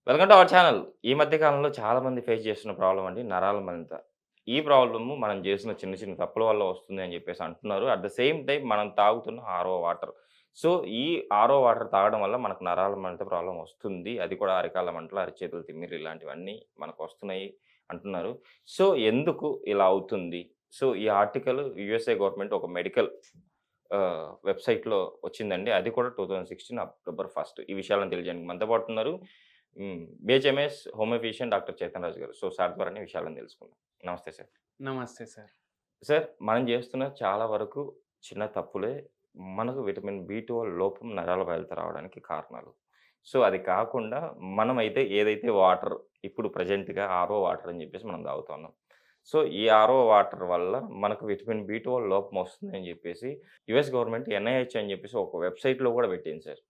Welcome to our channel. ఈ మధ్య కాలంలో చాలామంది ఫేస్ చేస్తున్న ప్రాబ్లమ్ అండి నరాల మలిత. ఈ ప్రాబ్లమ్ మనం చేసిన చిన్న చిన్న తప్పుల వల్ల వస్తుంది అని చెప్పేసి అంటున్నారు. అట్ ద సేమ్ టైమ్ మనం తాగుతున్న ఆర్‌ఓ వాటర్. సో, ఈ ఆర్‌ఓ వాటర్ తాగడం వల్ల మనకు నరాల మలిత ప్రాబ్లమ్ వస్తుంది. అది కూడా అరికాళ్ళ మంటలు, అరిచేతులు తిమ్మిరి ఇలాంటివన్నీ మనకు వస్తున్నాయి అంటున్నారు. సో, ఎందుకు ఇలా అవుతుంది? సో, ఈ ఆర్టికల్ యూఎస్ఏ గవర్నమెంట్ ఒక మెడికల్ వెబ్‌సైట్‌లో వచ్చిందండి. అది కూడా 2016 అక్టోబర్ 1 ఈ విషయాలను తెలియజేయడానికి మనతో పాటు ఉన్నారు. BHMS homeo physician doctor Chaitan Raju గారు. సో, సార్ ద్వారానే విషయాలను తెలుసుకుందాం. నమస్తే సార్. నమస్తే సార్. సార్ మనం చేస్తున్న చాలా వరకు చిన్న తప్పులే మనకు విటమిన్ బి12 లోపం నరాల బయలుత రావడానికి కారణాలు. సో, అది కాకుండా మనమైతే ఏదైతే వాటర్ ఇప్పుడు ప్రెజెంట్‌గా ఆర్‌ఓ వాటర్ అని చెప్పేసి మనం తాగుతున్నాం. సో, ఈ ఆర్‌ఓ వాటర్ వల్ల మనకు విటమిన్ బి12 లోపం వస్తుందని చెప్పేసి యూఎస్ గవర్నమెంట్ ఎన్ఐహెచ్ అని చెప్పేసి ఒక వెబ్‌సైట్‌లో కూడా పెట్టింది సార్.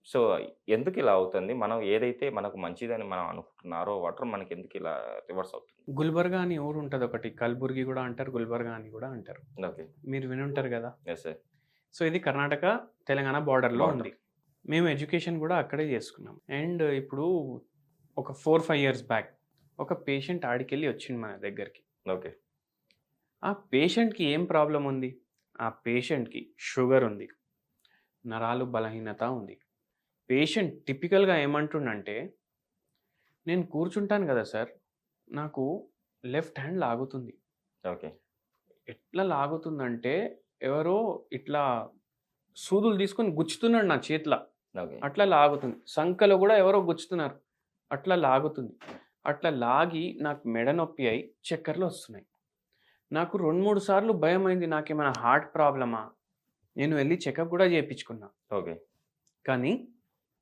సో, ఎందుకిలా అవుతుంది? మనం ఏదైతే మనకు మంచిదని మనం అనుకుంటున్న ఆరో వాటర్ మనకెందుకు ఇలా రివర్స్ అవుతుంది? గుల్బర్గా అని ఊరుంటదొకటి. కల్బుర్గి గూడా అంటారు. గుల్బర్గా అని గూడా అంటారు. ఓకే. మీరు వినుంటారు గదా! Yes sir. సో, ఇది కర్ణాటక, తెలంగాణ బోర్డర్‌లో బావుంటది. ఉంది. మేము ఎడ్యుకేషన్ గూడా అక్కడే జేసుకున్నాం. అండ్ ఇప్పుడు ఒక 4, 5 ఇయర్స్ బ్యాక్ ఒక పేషెంట్ ఆడికెళ్ళి వచ్చిండు మన దగ్గరికి. ఓకే. ఆ పేషెంట్‌కి ఏం ప్రాబ్లమ్ ఉంది? ఆ పేషెంట్‌కి షుగర్ ఉంది. నరాలు బలహీనత ఉంది. పేషెంట్ టిపికల్‌గా ఏమంటుండంటే, "నేను కూర్చుంటాను గదా సార్! నాకు లెఫ్ట్ హ్యాండ్ లాగుతుంది." ఓకే. ఎట్లా లాగుతుందంటే, ఎవరో ఇట్లా సూదులు తీసుకొని గుచ్చుతున్నాడు నా చేతిల. ఓకే. అట్లా లాగుతుంది. సంకలో గూడా ఎవరో గుచ్చుతున్నారు. అట్లా లాగుతుంది. అట్లా లాగి నాకు మెడ నొప్పి అయి చక్కర్లొస్తున్నాయి. నాకు 2, 3 సార్లు భయమైంది. నాకేమైనా హార్ట్ ప్రాబ్లమా? నేను వెళ్లి చెకప్ గూడా చేపించుకున్నా. ఓకే. కానీ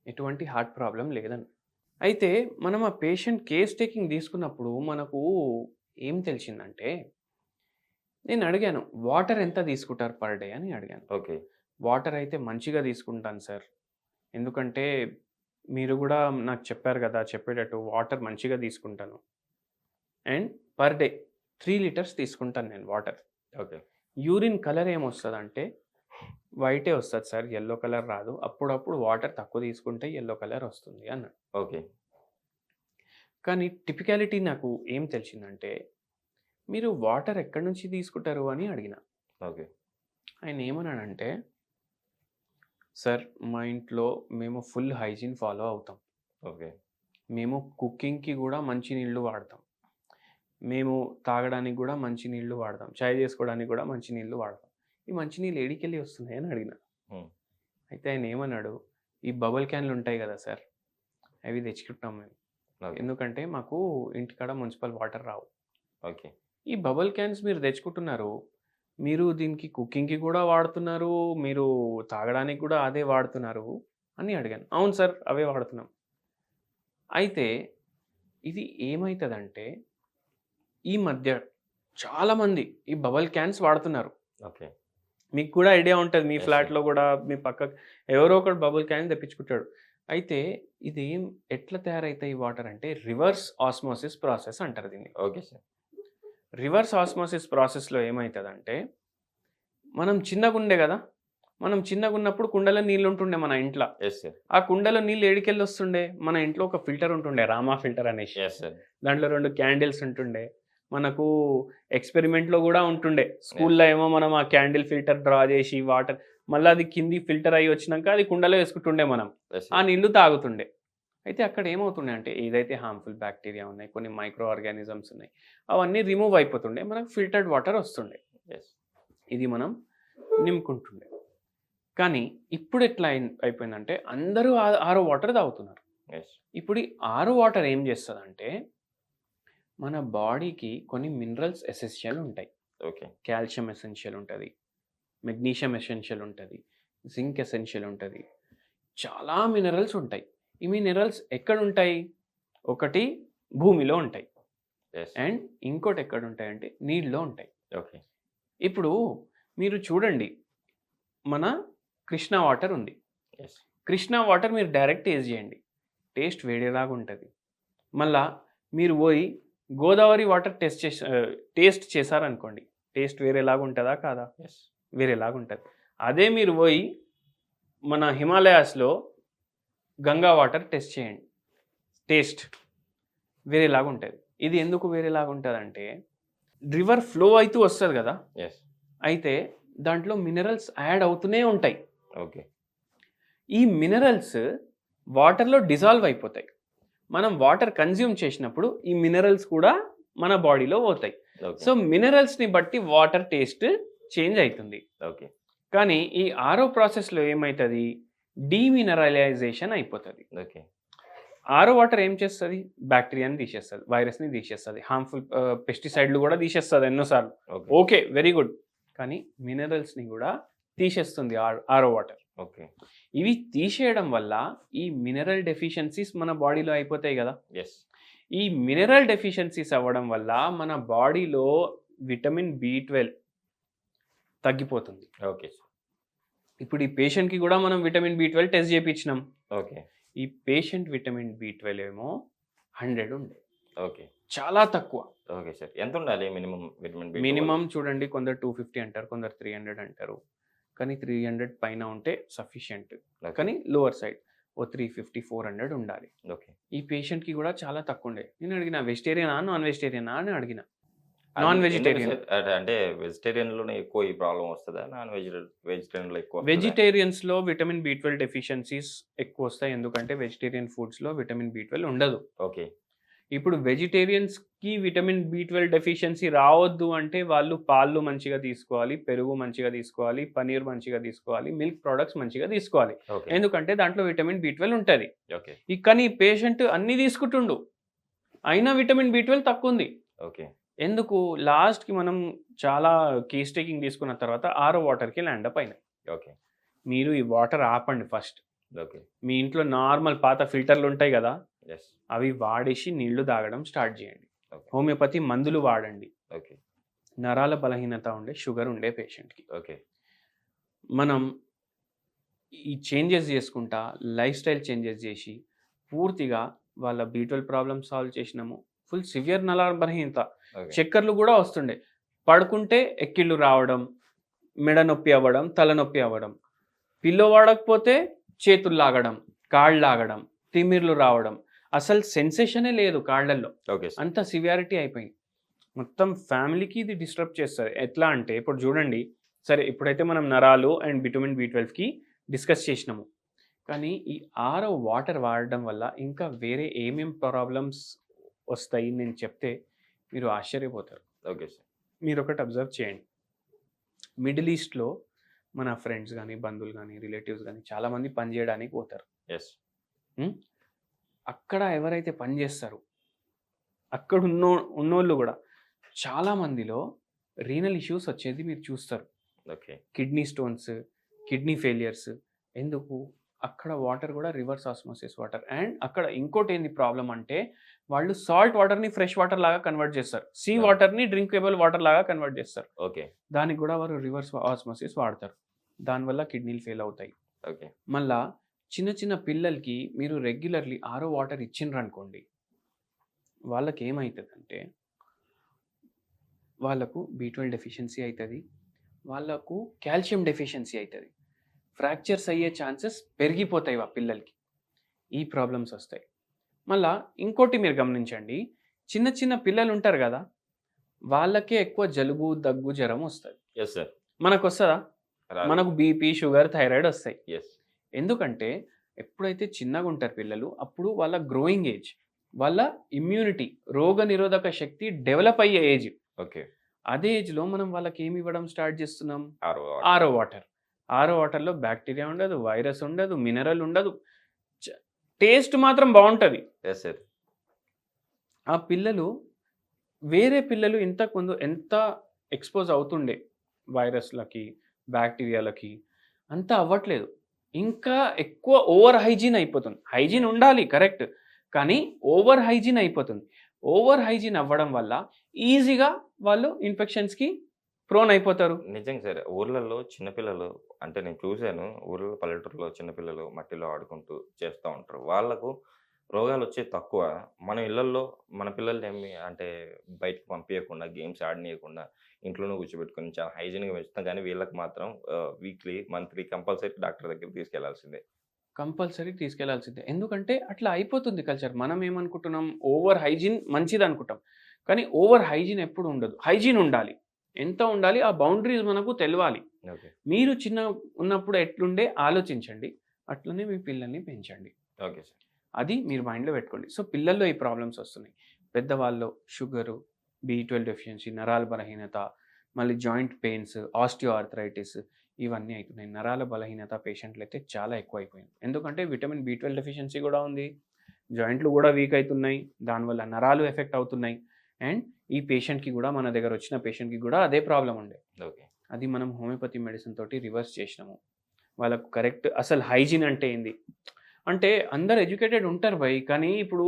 ఎటువంటి హార్ట్ ప్రాబ్లమ్ లేదన్న. అయితే మనం ఆ పేషెంట్ కేస్ టేకింగ్ తీసుకున్నప్పుడు మనకు ఏం తెలిసిందంటే, నేను అడిగాను, "వాటర్ ఎంత తీసుకుంటారు పర్ డే?" అని అడిగాను. ఓకే. వాటర్ అయితే మంచిగా తీసుకుంటాను సార్. ఎందుకంటే మీరు గూడా నాకు చెప్పారు గదా! చెప్పేటట్టు వాటర్ మంచిగా తీసుకుంటాను. అండ్ పర్ డే 3 లీటర్స్ తీసుకుంటాను నేను వాటర్. ఓకే. యూరిన్ కలర్ ఏమొస్తదంటే వైటే వస్తది సార్. యెల్లో కలర్ రాదు. అప్పుడప్పుడు వాటర్ తక్కువ తీసుకుంటే యెల్లో కలర్ వస్తుంది అన్నాడు. ఓకే. కానీ టిపికాలిటీ నాకు ఏం తెలిసిందంటే, "మీరు వాటర్ ఎక్కడి నుంచి తీసుకుంటారు?" అని అడిగినా. ఓకే. ఆయన ఏమన్నాడంటే, "సార్ మా ఇంట్లో మేము ఫుల్ హైజీన్ ఫాలో అవుతాం. ఓకే. మేము కుకింగ్‌కి గూడా మంచి నీళ్ళు వాడతాం. మేము తాగడానికి గూడా మంచి నీళ్ళు వాడతాం. చాయ్ చేసుకోవడానికి గూడా మంచి నీళ్ళు వాడతాం. ఈ మంచి నీళ్ళు ఏడికెళ్ళి వస్తున్నాయి?" అని అడిగినా. హ్మ్. అయితే ఆయన ఏమన్నాడు, "ఈ బబుల్ క్యాన్‌లు ఉంటాయి గదా సార్! అవి తెచ్చుకుంటాం మేము. ఓకే. ఎందుకంటే మాకు ఇంటికాడ మున్సిపల్ వాటర్ రావు. ఓకే. ఈ బబుల్ క్యాన్స్ మీరు తెచ్చుకుంటున్నారు. మీరు దీనికి కుకింగ్‌కి గూడా వాడుతున్నారు. మీరు తాగడానికి గూడా అదే వాడుతున్నారు" అని అడిగాను. "అవును సార్. అవే వాడుతున్నాం." అయితే ఇది ఏమైతదంటే, ఈ మధ్య చాలామంది ఈ బబుల్ క్యాన్స్ వాడుతున్నారు. ఓకే. మీకు కూడా ఐడియా ఉంటది. మీ యెస్ సార్. ఫ్లాట్‌లో గూడా మీ పక్కకు ఎవరో ఒకడు బబుల్ క్యాన్ తెప్పించుకుంటాడు. అయితే ఇదేం ఎట్లా తయారైతాయి ఈ వాటర్ అంటే రివర్స్ ఆస్మోసిస్ ప్రాసెస్ అంటారు దీన్ని. Okay sir. రివర్స్ ఆస్మోసిస్ ప్రాసెస్‌లో ఏమైతదంటే, మనం చిన్నగుండే గదా! మనం చిన్నగున్నప్పుడు కుండలో నీళ్లుంటుండే మన ఇంట్ల. Yes sir. ఆ కుండలో నీళ్ళు ఏడికెళ్ళొస్తుండే? మన ఇంట్లో ఒక ఫిల్టర్ ఉంటుండే. రామా ఫిల్టర్ అనేసి. Yes sir. దాంట్లో 2 క్యాండిల్స్ ఉంటుండే. మనకు ఎక్స్‌పెరిమెంట్‌లో గూడా ఉంటుండే. యెస్. స్కూల్‌లో ఏమో మనం ఆ క్యాండిల్ ఫిల్టర్ డ్రా జేసి వాటర్ మళ్ళా అది కింది ఫిల్టర్ అయ్యి వచ్చినంక అది కుండలో ఏసుకుంటుండే మనం. యెస్ ఆ సార్. నీళ్లు తాగుతుండే. అయితే అక్కడ ఏమవుతుండే అంటే ఏదైతే హార్మ్‌ఫుల్ బ్యాక్టీరియా ఉన్నాయి, కొన్ని మైక్రో ఆర్గానిజమ్స్ ఉన్నాయి. అవన్నీ రిమూవ్ అయిపోతుండే. మనకు ఫిల్టర్డ్ వాటర్ వస్తుండే. యెస్. ఇది మనం నింపుకుంటుండే. కానీ ఇప్పుడు ఎట్లా అయిపోయిందంటే అందరూ ఆరో వాటర్ తాగుతున్నారు. యెస్. ఇప్పుడు ఈ ఆరో వాటర్ ఏం చేస్తదంటే మన బాడీకి కొన్ని మినరల్స్ ఎసెన్షియల్ ఉంటాయి. ఓకే. కాల్షియం ఎసెన్షియల్ ఉంటది. మెగ్నీషియం ఎసెన్షియల్ ఉంటది. జింక్ ఎసెన్షియల్ ఉంటది. చాలా మినరల్స్ ఉంటాయి. ఈ మినరల్స్ ఎక్కడుంటాయి? ఒకటి భూమిలో ఉంటాయి. యెస్. అండ్ ఇంకోటి ఎక్కడుంటాయంటే నీళ్ళలో ఉంటాయి. ఓకే. ఇప్పుడు మీరు చూడండి. మన కృష్ణా వాటర్ ఉంది. యెస్. కృష్ణా వాటర్ మీరు డైరెక్ట్ టేస్ట్ చేయండి. టేస్ట్ వేరేలాగా ఉంటది. మళ్ళా మీరు పోయి గోదావరి వాటర్ టేస్ట్ చేశారనుకోండి. టేస్ట్ వేరేలాగా ఉంటదా? కాదా? యెస్. వేరేలాగా ఉంటది. అదే మీరు పోయి మన హిమాలయాస్‌లో గంగా వాటర్ టెస్ట్ చేయండి. టేస్ట్ వేరేలాగా ఉంటుంది. ఇది ఎందుకు వేరేలాగా ఉంటుందంటే రివర్ ఫ్లో అవుతూ వస్తుంది కదా, ఎస్. అయితే దాంట్లో మినరల్స్ యాడ్ అవుతూనే ఉంటాయి. ఓకే. ఈ మినరల్స్ వాటర్లో డిజాల్వ్ అయిపోతాయి. మనం వాటర్ కన్జ్యూమ్ చేసినప్పుడు ఈ మినరల్స్ కూడా మన బాడీలో పోతాయి. ఓకే. సో మినరల్స్ని బట్టి వాటర్ టేస్ట్ చేంజ్ అవుతుంది. ఓకే. కానీ ఈ ఆరో ప్రాసెస్లో ఏమవుతుంది, డీమినరలైజేషన్ అయిపోతుంది. ఓకే. ఆరో వాటర్ ఏం చేస్తుంది, బ్యాక్టీరియాని తీసేస్తుంది, వైరస్ని తీసేస్తుంది, హార్మ్ఫుల్ పెస్టిసైడ్లు కూడా తీసేస్తుంది ఎన్నోసార్లు. ఓకే. Okay, very good. కానీ మినరల్స్ని కూడా తీసేస్తుంది ఆరో వాటర్. ఓకే. ఇవి తీసేయడం వల్ల ఈ మినరల్ డెఫిషియన్సీస్ మన బాడీలో అయిపోతాయి కదా. ఎస్. ఈ మినరల్ డెఫిషియన్సీస్ అవ్వడం వల్ల మన బాడీలో విటమిన్ B12 తగ్గిపోతుంది. ఓకే. ఇప్పుడు ఈ పేషెంట్కి కూడా మనం విటమిన్ B12 టెస్ట్ చేయించినాం. ఓకే. ఈ పేషెంట్ విటమిన్ B12 ఏమో 100 ఉండే, ఓకే. చాలా తక్కువ. Okay sir. ఎంత ఉండాలి మినిమం విటమిన్ B12? మినిమం చూడండి, కొందరు 250 అంటారు, కొందరు 300 అంటారు. కానీ 300 పైన ఉంటే సఫిషియంట్. ఓకే. కానీ లోవర్ సైడ్ ఓ 350 400 ఉండాలి. ఓకే. ఈ పేషెంట్కి కూడా చాలా తక్కువ ఉండే. నేను అడిగిన వెజిటేరియనా నాన్ వెజిటేరియనా అని అడిగిన. అది నాన్ ఎందుకు వెజిటేరియన్. సార్? అంటే వెజిటేరియన్‌లోనే ఎక్కువ ఈ ప్రాబ్లమ్ వస్తదా? వెజిటేరియన్‌లో ఎక్కువ వస్తదా? వెజిటేరియన్స్లో విటమిన్ B12 డెఫిషియన్సీస్ ఎక్కువ వస్తాయి. ఎందుకంటే వెజిటేరియన్ ఫుడ్స్లో విటమిన్ B12 ఉండదు. ఓకే. ఇప్పుడు వెజిటేరియన్స్కి విటమిన్ B12 డెఫిషియన్సీ రావద్దు అంటే వాళ్ళు పాలు మంచిగా తీసుకోవాలి, పెరుగు మంచిగా తీసుకోవాలి, పనీర్ మంచిగా తీసుకోవాలి, మిల్క్ ప్రొడక్ట్స్ మంచిగా తీసుకోవాలి. ఓకే. ఎందుకంటే దాంట్లో విటమిన్ B12 ఉంటుంది. ఓకే. కానీ ఈ పేషెంట్ అన్నీ తీసుకుంటుండు, అయినా విటమిన్ B12 తక్కువ ఉంది. ఓకే. ఎందుకు? లాస్ట్కి మనం చాలా కేస్ టేకింగ్ తీసుకున్న తర్వాత ఆరో వాటర్కి ల్యాండప్ అయినాయి. ఓకే. మీరు ఈ వాటర్ ఆపండి ఫస్ట్. ఓకే. మీ ఇంట్లో నార్మల్ పాత ఫిల్టర్లు ఉంటాయి కదా, ఎస్. అవి వాడేసి నీళ్లు తాగడం స్టార్ట్ చేయండి. ఓకే. హోమియోపతి మందులు వాడండి. ఓకే. నరాల బలహీనత ఉండే, షుగర్ ఉండే పేషెంట్కి ఓకే. మనం ఈ చేంజెస్ చేసుకుంటా, లైఫ్ స్టైల్ చేంజెస్ చేసి పూర్తిగా వాళ్ళ B12 ప్రాబ్లమ్ సాల్వ్ చేసినాము. ఫుల్ సివియర్ నరాల బలహీనత, ఓకే. చక్కర్లు కూడా వస్తుండే, పడుకుంటే ఎక్కిళ్ళు రావడం, మెడ నొప్పి అవ్వడం, తలనొప్పి అవ్వడం, పిల్లో వాడకపోతే చేతులు లాగడం, కాళ్ళు లాగడం, తిమ్మిర్లు రావడం, అసలు సెన్సేషనే లేదు కాళ్ళల్లో. Okay sir. అంత సివియారిటీ అయిపోయింది. మొత్తం ఫ్యామిలీకి ఇది డిస్టర్బ్ చేస్తారు. ఎట్లా అంటే ఇప్పుడు చూడండి, సరే ఇప్పుడైతే మనం నరాలు అండ్ విటమిన్ B12కి డిస్కస్ చేసినాము. కానీ ఈ ఆరో వాటర్ వాడడం వల్ల ఇంకా వేరే ఏమేం ప్రాబ్లమ్స్ వస్తాయి నేను చెప్తే మీరు ఆశ్చర్యపోతారు. Okay sir. మీరు ఒకటి అబ్జర్వ్ చేయండి, మిడిల్ ఈస్ట్లో మన ఫ్రెండ్స్ కానీ, బంధువులు కానీ, రిలేటివ్స్ కానీ చాలామంది పని చేయడానికి పోతారు. ఎస్. అక్కడ ఎవరైతే పని చేస్తారో అక్కడ ఉన్నోళ్ళు కూడా చాలామందిలో రీనల్ ఇష్యూస్ వచ్చేది మీరు చూస్తారు. Okay. Kidney stones, kidney failures. ఎందుకు? అక్కడ వాటర్ కూడా రివర్స్ ఆస్మోసిస్ వాటర్. అండ్ అక్కడ ఇంకోటి ఏంది ప్రాబ్లం అంటే వాళ్ళు సాల్ట్ వాటర్ని ఫ్రెష్ వాటర్ లాగా కన్వర్ట్ చేస్తారు, సీ వాటర్ని డ్రింకేబుల్ వాటర్ లాగా కన్వర్ట్ చేస్తారు. ఓకే. దానికి కూడా వారు రివర్స్ ఆస్మోసిస్ వాడతారు. దానివల్ల కిడ్నీలు ఫెయిల్ అవుతాయి. ఓకే. మళ్ళా చిన్న చిన్న పిల్లలకి మీరు రెగ్యులర్లీ ఆరో వాటర్ ఇచ్చిండ్రు అనుకోండి, వాళ్ళకి ఏమవుతుందంటే వాళ్ళకు B12 డెఫిషియన్సీ అవుతుంది, వాళ్ళకు కాల్షియం డెఫిషియన్సీ అవుతుంది, ఫ్రాక్చర్స్ అయ్యే ఛాన్సెస్ పెరిగిపోతాయి ఆ పిల్లలకి. ఈ ప్రాబ్లమ్స్ వస్తాయి. మళ్ళా ఇంకోటి మీరు గమనించండి, చిన్న చిన్న పిల్లలు ఉంటారు కదా, వాళ్ళకే ఎక్కువ జలుబు, దగ్గు, జ్వరం వస్తుంది. Yes sir. మనకు వస్తుందా? మనకు BP, షుగర్, థైరాయిడ్ వస్తాయి. ఎస్. ఎందుకంటే ఎప్పుడైతే చిన్నగా ఉంటారు పిల్లలు, అప్పుడు వాళ్ళ గ్రోయింగ్ ఏజ్, వాళ్ళ ఇమ్యూనిటీ, రోగ నిరోధక శక్తి డెవలప్ అయ్యే ఏజ్. ఓకే. అదే ఏజ్లో మనం వాళ్ళకి ఏమి ఇవ్వడం స్టార్ట్ చేస్తున్నాం? ఆరో ఆరో వాటర్. ఆరో వాటర్లో బ్యాక్టీరియా ఉండదు, వైరస్ ఉండదు, మినరల్ ఉండదు, టేస్ట్ మాత్రం బాగుంటుంది. Yes sir. ఆ పిల్లలు వేరే పిల్లలు ఇంతకుముందు ఎంత ఎక్స్పోజ్ అవుతుండే వైరస్లకి, బ్యాక్టీరియాలకి, అంతా అవ్వట్లేదు. ఇంకా ఎక్కువ ఓవర్ హైజీన్ అయిపోతుంది. హైజీన్ ఉండాలి కరెక్ట్, కానీ ఓవర్ హైజీన్ అయిపోతుంది. ఓవర్ హైజీన్ అవ్వడం వల్ల ఈజీగా వాళ్ళు ఇన్ఫెక్షన్స్కి ప్రోన్ అయిపోతారు. నిజంగా సార్. ఊర్లలో చిన్నపిల్లలు అంటే నేను చూశాను. ఊర్లలో, పల్లెటూరులో చిన్నపిల్లలు మట్టిలో ఆడుకుంటూ చేస్తూ ఉంటారు. వాళ్ళకు రోగాలు వచ్చేది తక్కువ. మన ఇళ్లల్లో మన పిల్లల్ని ఏమి అంటే బయటకు పంపించకుండా, గేమ్స్ ఆడనీయకుండా ఇంట్లోనే కూర్చోబెట్టుకొని చాలా హైజీన్‌గా పెంచుతాం. కానీ వీళ్ళకి మాత్రం వీక్లీ, మంత్లీ కంపల్సరీ డాక్టర్ దగ్గరికి తీసుకెళ్లాల్సిందే. కంపల్సరీ తీసుకెళ్లాల్సిందే. ఎందుకంటే అట్లా అయిపోతుంది కల్చర్. మనం ఏమనుకుంటున్నాం ఓవర్ హైజీన్ మంచిదనుకుంటాం. కానీ ఓవర్ హైజీన్ ఎప్పుడు ఉండదు. హైజీన్ ఉండాలి. ఎంత ఉండాలి? ఆ బౌండరీస్ మనకు తెలవాలి. ఓకే. మీరు ఉన్నప్పుడు ఎట్లుండే ఆలోచించండి. అట్లనే మీ పిల్లల్ని పెంచండి. Okay sir. అది మీరు మైండ్‌లో పెట్టుకోండి. సో, పిల్లల్లో ఈ ప్రాబ్లమ్స్ వస్తున్నాయి. పెద్దవాళ్ళలో షుగరు, బి12 డెఫిషియన్సీ, నరాల బలహీనత, మళ్ళీ జాయింట్ పెయిన్స్, ఆస్టియో ఆర్థరైటిస్ ఇవన్నీ అయితున్నాయి. నరాల బలహీనత పేషెంట్‌లయితే చాలా ఎక్కువైపోయింది. ఎందుకంటే విటమిన్ బి12 డెఫిషియన్సీ గూడా ఉంది. జాయింట్లు గూడా వీక్ అయితున్నాయి. దానివల్ల నరాలు ఎఫెక్ట్ అవుతున్నాయి. అండ్ ఈ పేషెంట్‌కి గూడా మన దగ్గర వచ్చిన పేషెంట్‌కి గూడా అదే ప్రాబ్లమ్ ఉండే. ఓకే. అది మనం హోమియోపతి మెడిసిన్ తోటి రివర్స్ చేసినాము. వాళ్ళకు కరెక్ట్ అసలు హైజీన్ అంటే ఏంది? అంటే అందరూ ఎడ్యుకేటెడ్ ఉంటారు భయ్. కానీ ఇప్పుడు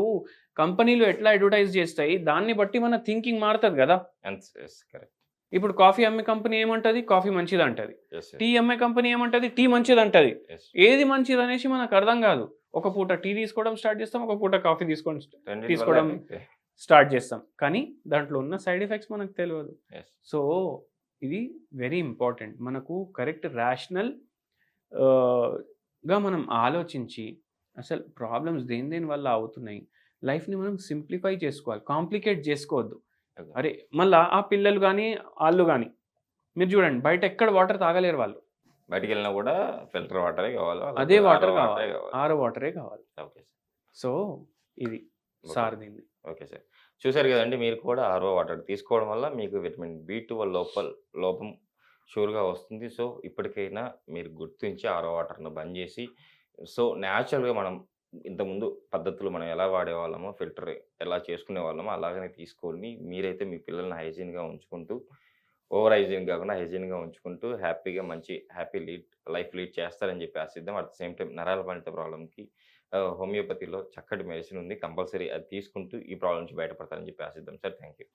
కంపెనీలు ఎట్లా అడ్వర్టైజ్ చేస్తాయి, దాన్ని బట్టి మన థింకింగ్ మారుతది గదా! యెస్. కరెక్ట్. ఇప్పుడు కాఫీ అమ్మే కంపెనీ ఏమంటది? కాఫీ మంచిదంటది. యెస్. టీ అమ్మే కంపెనీ ఏమంటది? టీ మంచిదంటది. యెస్. ఏది మంచిదనేసి మనకు అర్థం గాదు. ఒక పూట టీ తీసుకోవడం స్టార్ట్ చేస్తాం. ఒక పూట కాఫీ తీసుకోవడం స్టార్ట్ చేస్తాం. కానీ దాంట్లో ఉన్న సైడ్ ఎఫెక్ట్స్ మనకు తెలవదు. యెస్. సో, ఇది వెరీ ఇంపార్టెంట్. మనకు కరెక్ట్ రేషనల్ గా మనం ఆలోచించి అసలు ప్రాబ్లమ్స్ దేని వల్ల అవుతున్నాయి. లైఫ్‌ని మనం సింప్లిఫై చేసుకోవాలి. కాంప్లికేట్ చేసుకోవద్దు. ఓకే. అరే! మళ్ళా ఆ పిల్లలు గాని, ఆళ్ళు గాని మీరు చూడండి బయట ఎక్కడ వాటర్ తాగలేరు వాళ్ళు. బయటికెళ్ళినా కూడా ఫిల్టర్ వాటరే కావాలి. అదే వాటర్ RO కావాలి. కావాలి. ఆరో వాటరే కావాలి. Okay sir. సో, ఇది ఓకే. సార్ దీన్ని. Okay sir. చూసారు కదండీ! మీరు కూడా RO వాటర్ తీసుకోవడం వల్ల మీకు విటమిన్ బి12 లోపం షూర్‌గా వస్తుంది. సో, ఇప్పటికైనా మీరు గుర్తించి RO వాటర్‌ని బంద్ చేసి, సో, నేచురల్‌గా మనం ఇంతకుముందు పద్ధతులు మనం ఎలా వాడేవాళ్ళమో, ఫిల్టర్ ఎలా చేసుకునేవాళ్ళమో అలాగనే తీసుకొని మీరైతే మీ పిల్లల్ని హైజీన్‌గా ఉంచుకుంటూ, ఓవర్ హైజీన్ కాకుండా హైజీన్‌గా ఉంచుకుంటూ హ్యాపీగా మంచి లైఫ్ లీడ్ చేస్తారని చెప్పి ఆశిద్దాం. అట్ ద సేమ్ టైమ్ నరాల మణిత ప్రాబ్లమ్‌కి హోమియోపతిలో చక్కటి మెడిసిన్ ఉంది. కంపల్సరీ అది తీసుకుంటూ ఈ ప్రాబ్లమ్ నుంచి బయటపడతారని చెప్పి ఆశిద్దాం సార్. Thank you.